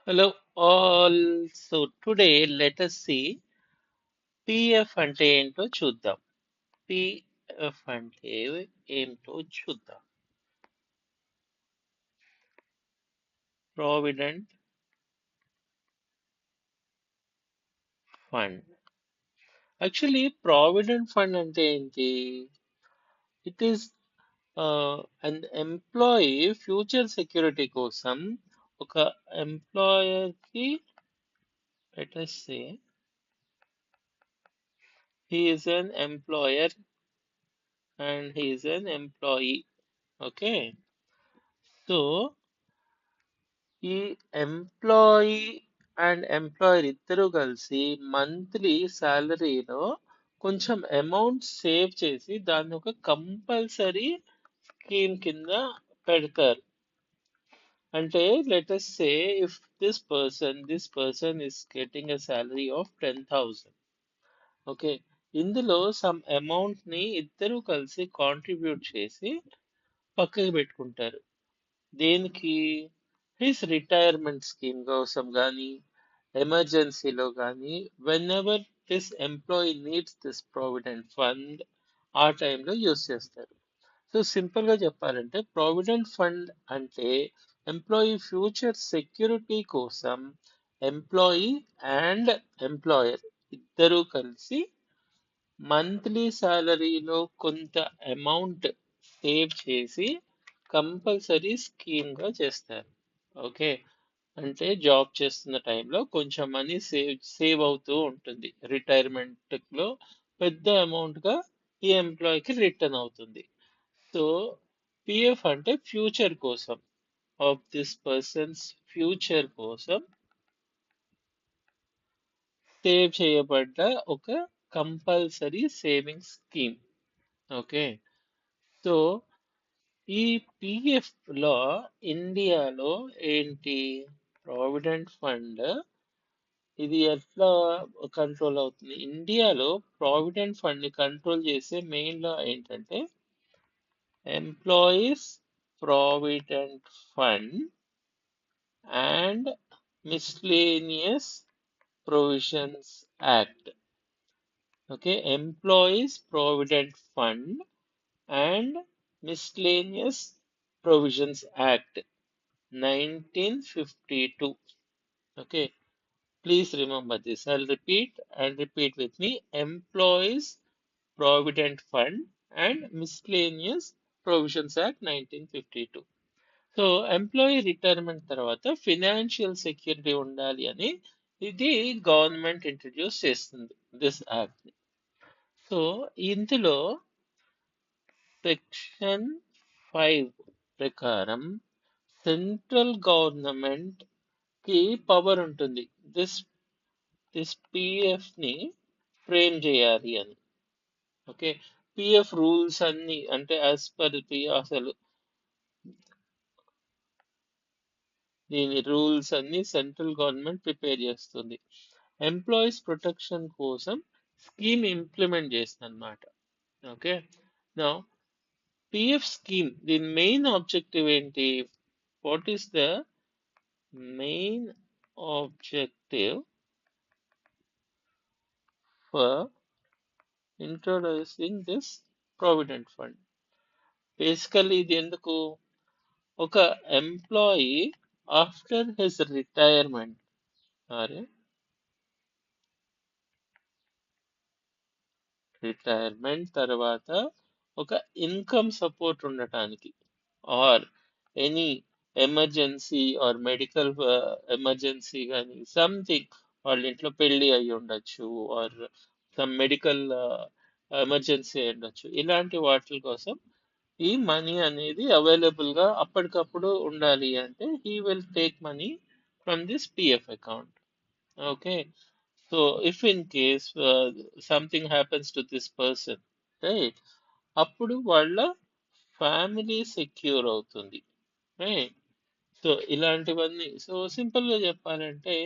Hello all. So today let us see PF అంటే ఏంటో చూద్దాం. PF అంటే ఏంటో చూద్దాం. Provident Fund. Actually, Provident Fund అంటే ఏంటి? It is an employee future security కోసం ఒక ఎంప్లాయర్ కి let us say he is an employer and he is an employee. Okay. So ఈ ఎంప్లాయీ అండ్ ఎంప్లాయర్ ఇద్దరు కలిసి మంత్లీ సాలరీలో కొంచెం అమౌంట్ సేవ్ చేసి దాన్ని ఒక కంపల్సరీ స్కీమ్ కింద పెడతారు. అంటే let us say if this person is getting a salary of 10,000. Okay, ఇందులో సమ్ అమౌంట్ ని ఇద్దరు కలిసి కాంట్రిబ్యూట్ చేసి పక్కకి పెట్టుకుంటారు. దేనికి? హిస్ రిటైర్మెంట్ స్కీమ్ కోసం కానీ ఎమర్జెన్సీలో కానీ when ever this employee needs this provident fund ఆ టైంలో యూస్ చేస్తారు. సో సింపుల్ గా చెప్పాలంటే ప్రావిడెంట్ ఫండ్ అంటే ఎంప్లాయీ ఫ్యూచర్ సెక్యూరిటీ కోసం ఎంప్లాయీ అండ్ ఎంప్లాయర్ ఇద్దరూ కలిసి మంత్లీ సాలరీలో కొంత అమౌంట్ సేవ్ చేసి కంపల్సరీ స్కీమ్ గా చేస్తారు. ఓకే, అంటే జాబ్ చేస్తున్న టైంలో కొంచెం మనీ సేవ్ అవుతూ ఉంటుంది. రిటైర్మెంట్ లో పెద్ద అమౌంట్ గా ఈ ఎంప్లాయీకి రిటర్న్ అవుతుంది. సో పిఎఫ్ అంటే ఫ్యూచర్ కోసం, ఆఫ్ దిస్ పర్సన్స్ ఫ్యూచర్ కోసం సేవ్ చేయబడ్డ ఒక compulsory saving scheme. Okay, so ఈ పిఎఫ్ లో ఇండియాలో ఏంటి? ప్రావిడెంట్ ఫండ్ ఇది ఎట్లా కంట్రోల్ అవుతుంది? ఇండియాలో ప్రావిడెంట్ ఫండ్ ని కంట్రోల్ చేసే మెయిన్ లా ఏంటంటే employees provident fund and miscellaneous provisions act. Okay, employees provident fund and miscellaneous provisions act 1952. Okay, please remember this. I'll repeat and repeat with me. Employees Provident Fund and Miscellaneous Provisions Act 1952. So employee retirement తర్వాత financial security ఉండాలి అని ఇది government introduce చేస్తుంది this act. So ఇందులో section 5 ప్రకారం central government కి power ఉంటుంది this this PF ని ఫ్రేమ్ చేయాలి అని. ఓకే, పిఎఫ్ రూల్స్ అన్ని అంటే యాజ్ పర్ అసలు దీని రూల్స్ అన్ని సెంట్రల్ గవర్నమెంట్ ప్రిపేర్ చేస్తుంది. ఎంప్లాయీస్ ప్రొటెక్షన్ కోసం స్కీమ్ ఇంప్లిమెంట్ చేస్తుంది అనమాట. ఓకే, నా పిఎఫ్ స్కీమ్ దీని మెయిన్ ఆబ్జెక్టివ్ ఏంటి? What is the main objective for introducing this provident fund? Basically ఇది ఎందుకు? ఒక ఎంప్లాయీ ఆఫ్టర్ హిస్ రిటైర్మెంట్ అరే రిటైర్మెంట్ తర్వాత ఒక ఇన్కమ్ సపోర్ట్ ఉండటానికి or any emergency or medical emergency కానీ సంథింగ్, వాళ్ళ ఇంట్లో పెళ్లి అయి ఉండొచ్చు ఆర్ సమ్ మెడికల్ ఎమర్జెన్సీ అయి ఉండొచ్చు, ఇలాంటి వాటి కోసం ఈ మనీ అనేది అవైలబుల్ గా అప్పటికప్పుడు ఉండాలి అంటే he will take money from this PF account. Okay, so if in case something happens to this person, right, అప్పుడు వాళ్ళ ఫ్యామిలీ సెక్యూర్ అవుతుంది. రైట్, సో ఇలాంటివన్నీ. సో సింపుల్ గా చెప్పాలంటే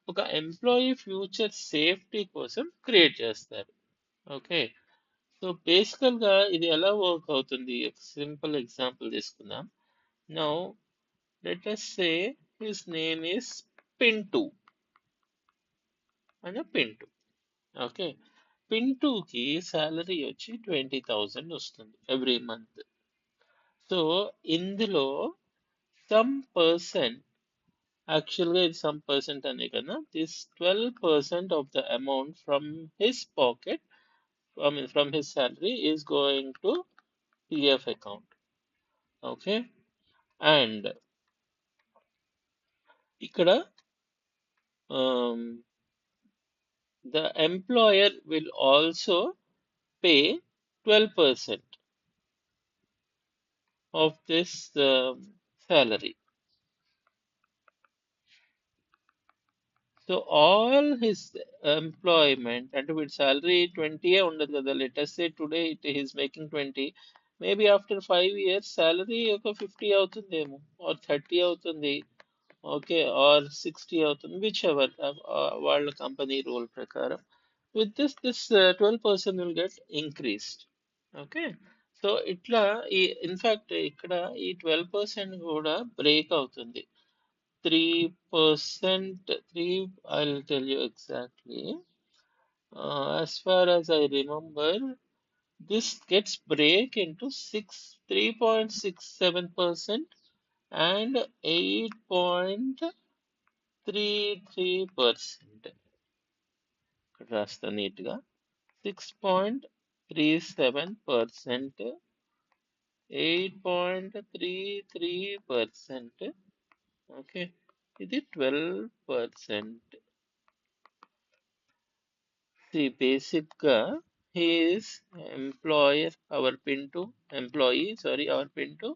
ఒక ఎంప్లాయీ ఫ్యూచర్ సేఫ్టీ కోసం క్రియేట్ చేస్తారు. ఓకే, సో బేసికల్ గా ఇది ఎలా వర్క్ అవుతుంది? సింపుల్ ఎగ్జాంపుల్ తీసుకుందాం. Now let us say his name is pin 2 అని పిన్ 2. ఓకే. పిన్ 2 కి సాలరీ వచ్చి 20,000 వస్తుంది ఎవ్రీ మంత్. సో ఇందులో సమ్ పర్సెంట్, యాక్చువల్గా ఇది సమ్ పర్సెంట్ అనే కన్నా, this 12% of the amount from his pocket, I mean from his salary is going to PF account. Okay. And ఇక్కడ the employer will also pay 12% of this salary. So all his employment, and with salary 20 ఉండదు కదా, let us say today he is making 20, maybe after 5 years salary ఒక 50 అవుతుందేమో, or 30 అవుతుంది, okay, are 60 అవుతుంది, which ever వాళ్ళ company rule ప్రకారం. With this 12% will get increased. Okay. So ఇట్లా ఈ ఇన్ఫాక్ట్ ఇక్కడ ఈ 12% కూడా బ్రేక్ అవుతుంది. 3%, 3, I'll tell you exactly. As far as I remember, this gets break into 3.67% and 8.33%. ఇక్కడ రాస్తా నీట్గా. 6.37%, 8.33%. ఓకే. ఇది 12%. బేసిక్ గా he is employer, our Pintu employee, sorry, our Pintu.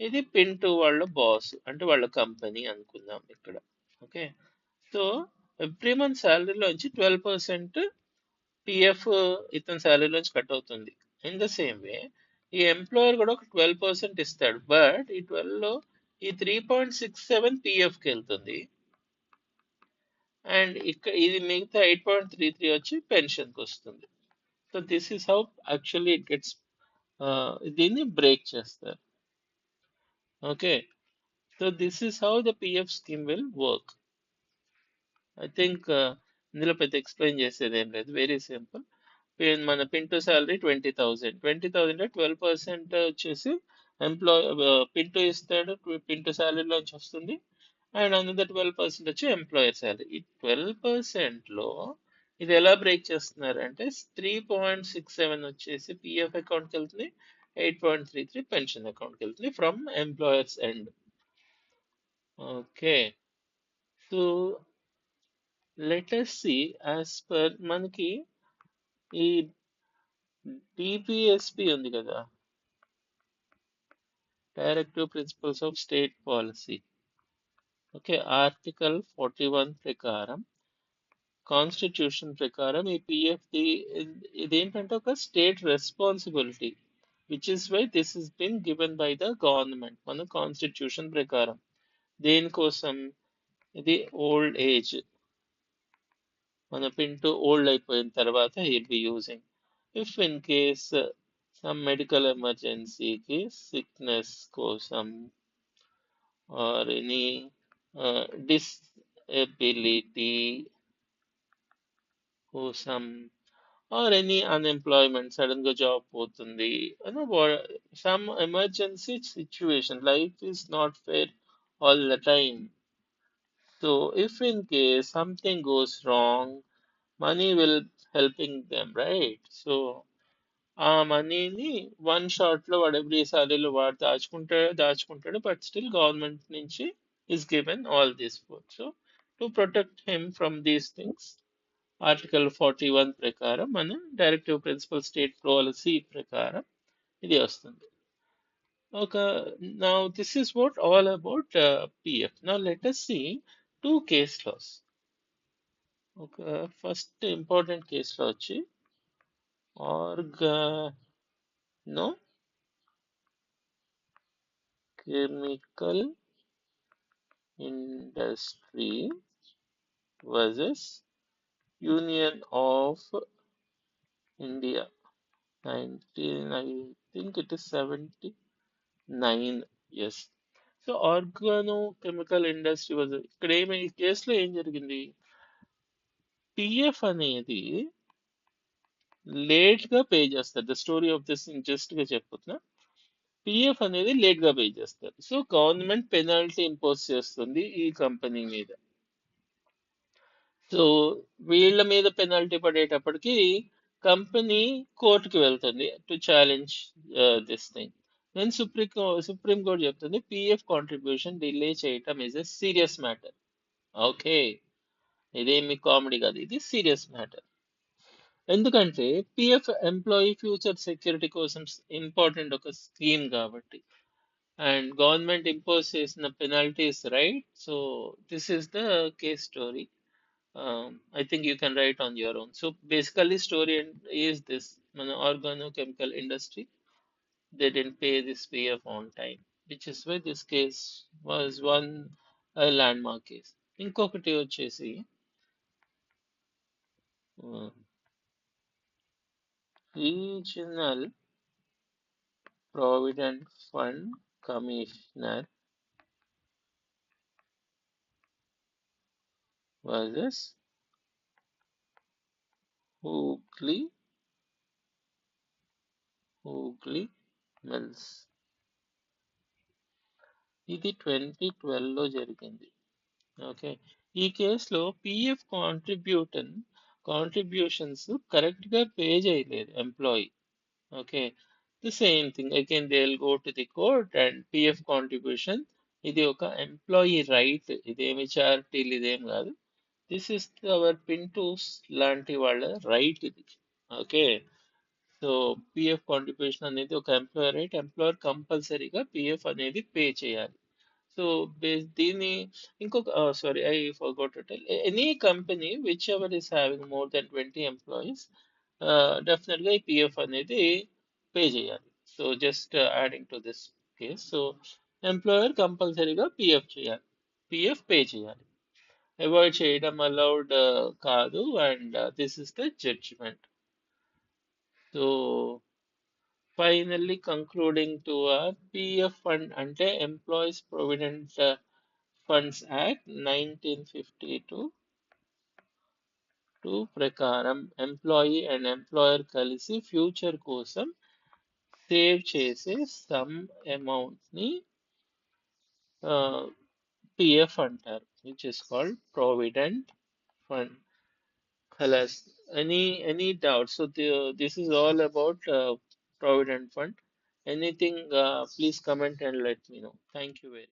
ఇది పింటూ వాళ్ళ బాస్, అంటే వాళ్ళ కంపెనీ అనుకుందాం ఇక్కడ. ఓకే. సో ఎవ్రీ మంత్ శాలరీలోంచి 12% పిఎఫ్ ఇతని శాలరీలోంచి కట్ అవుతుంది. ఇన్ ద సేమ్ వే ఈ ఎంప్లాయర్ కూడా ఒక 12% ఇస్తాడు, బట్ ఈ 12 లో ఈ 3.67 పిఎఫ్కి వెళ్తుంది, అండ్ ఇక్కడ ఇది మిగతా 8.33 వచ్చి పెన్షన్కి వస్తుంది. So this is how actually it gets, దీన్ని బ్రేక్ చేస్తారు. Okay. So this is how the PF scheme will work. I think ఇందులో పెద్ద ఎక్స్ప్లెయిన్ చేసేది ఏం లేదు, వెరీ సింపుల్. మన పింటూ శాలరీ 20,000, 20,000 12% వచ్చేసి ఎంప్లాయ్ పింటూ ఇస్తాడు, పింటూ శాలరీలోంచి వస్తుంది, అండ్ అనదర్ 12% వచ్చి ఎంప్లాయర్ శాలరీ. ఈ 12%లో ఇది ఎలా బ్రేక్ చేస్తున్నారు అంటే 3.67 వచ్చేసి పిఎఫ్ అకౌంట్కి వెళ్తుంది, 8.33 పెన్షన్ అకౌంట్కి వెళ్తుంది from employer's end. Okay. So let us see, as per మనకి ఈ డిపిఎస్పి ఉంది కదా, directive principles of state policy. Okay. Article 41 ప్రకారం, కాన్స్టిట్యూషన్ ప్రకారం ఈ పిఎఫ్ ఇదేంటంటే ఒక state responsibility, which is why this is been given by the government మన కాన్స్టిట్యూషన్ ప్రకారం. దేనికోసం? ఇది ఓల్డ్ ఏజ్, మన పింటూ ఓల్డ్ అయిపోయిన తర్వాత he'll be using, if in case some medical ఎమర్జెన్సీకి, సిక్నెస్ కోసం, ఆర్ ఎనీ డిసెబిలిటీ కోసం, ఆర్ ఎనీ అన్ఎంప్లాయ్మెంట్, సడన్ గా జాబ్ పోతుంది, some emergency situation, life is not fair all the time. So if in case something goes wrong, money will helping them, right? So ఆ మనీని one shot లో వాడు every సాలరీలో వాడు దాచుకుంటాడు, but still government నుంచి is given all this food. So to protect him from these things, article 41 ప్రకారం మన directive principal state policy ప్రకారం ఇది వస్తుంది. ఒక now this is what all about PF. Now let us see two case laws. ఒక first important case law వచ్చి Organo Chemical Industry versus Union of India, 19, I think it is 79. Yes. So Organo Chemical Industry was ఇక్కడ ఏమి ఈ కేసులో ఏం జరిగింది? PF అనేది late గా పే చేస్తారు. The story of this just గా చెప్పుతున్నా. పిఎఫ్ అనేది లేట్ గా పే చేస్తారు. సో గవర్నమెంట్ పెనాల్టీ ఇంపోజ్ చేస్తుంది ఈ కంపెనీ మీద. సో వీళ్ళ మీద పెనాల్టీ పడేటప్పటికి కంపెనీ కోర్టుకి వెళ్తుంది టు ఛాలెంజ్ దిస్ థింగ్. నేను సుప్రీం కోర్ట్ చెప్తుంది పిఎఫ్ కాంట్రిబ్యూషన్ డిలే చేయటం is a serious matter. Okay, ఇదేమి కామెడీ కాదు, ఇది సీరియస్ మ్యాటర్. ఎందుకంటే పిఎఫ్ ఎంప్లాయీ ఫ్యూచర్ సెక్యూరిటీ కోసం ఇంపార్టెంట్ ఒక స్కీమ్ కాబట్టి, అండ్ గవర్నమెంట్ ఇంపోజ్ చేసిన penalties, right? So this is the case story. I think you can write on your own. So basically, story is this: మన organochemical industry, they didn't pay this PF on time, which is why this case was one landmark case. ఇంకొకటి వచ్చేసి regional provident fund commissioner versus Hooghly Hooghly mills. ఇది 2012 లో జరిగింది. Okay, ఈ కేసులో PF contributions correct గా pay చేయలేదు employee. Okay, the same thing again they will go to the court and PF contribution ఇది ఒక ఎంప్లాయీ రైట్, ఇదేమి చారిటీలు ఇదేం కాదు. దిస్ ఇస్ అవర్ పింటూస్ లాంటి వాళ్ళ రైట్ ఇది. ఓకే, సో పిఎఫ్ కాంట్రిబ్యూషన్ అనేది ఒక ఎంప్లాయర్ రైట్, ఎంప్లాయర్ కంపల్సరీగా పిఎఫ్ అనేది పే చేయాలి. సో దీన్ని ఇంకొక sorry I forgot to tell, any company whichever is having more than 20 employees డెఫినెట్గా ఈ పిఎఫ్ అనేది పే చేయాలి. So just adding to this case, so employer కంపల్సరీగా పిఎఫ్ చేయాలి, పిఎఫ్ పే చేయాలి. అవాయిడ్ చేయడం అలౌడ్ కాదు, and this is the judgement. So finally concluding to PF fund అంటే ఎంప్లాయీస్ ప్రొవిడెంట్ ఫండ్స్ యాక్ట్ 1952 ప్రకారం ఎంప్లాయీ అండ్ ఎంప్లాయర్ కలిసి future కోసం save చేసే సమ్ అమౌంట్ ని పిఎఫ్ అంటారు, which is called provident fund. Halas, any doubts? So this is all about Provident Fund. Anything, please comment and let me know. Thank you very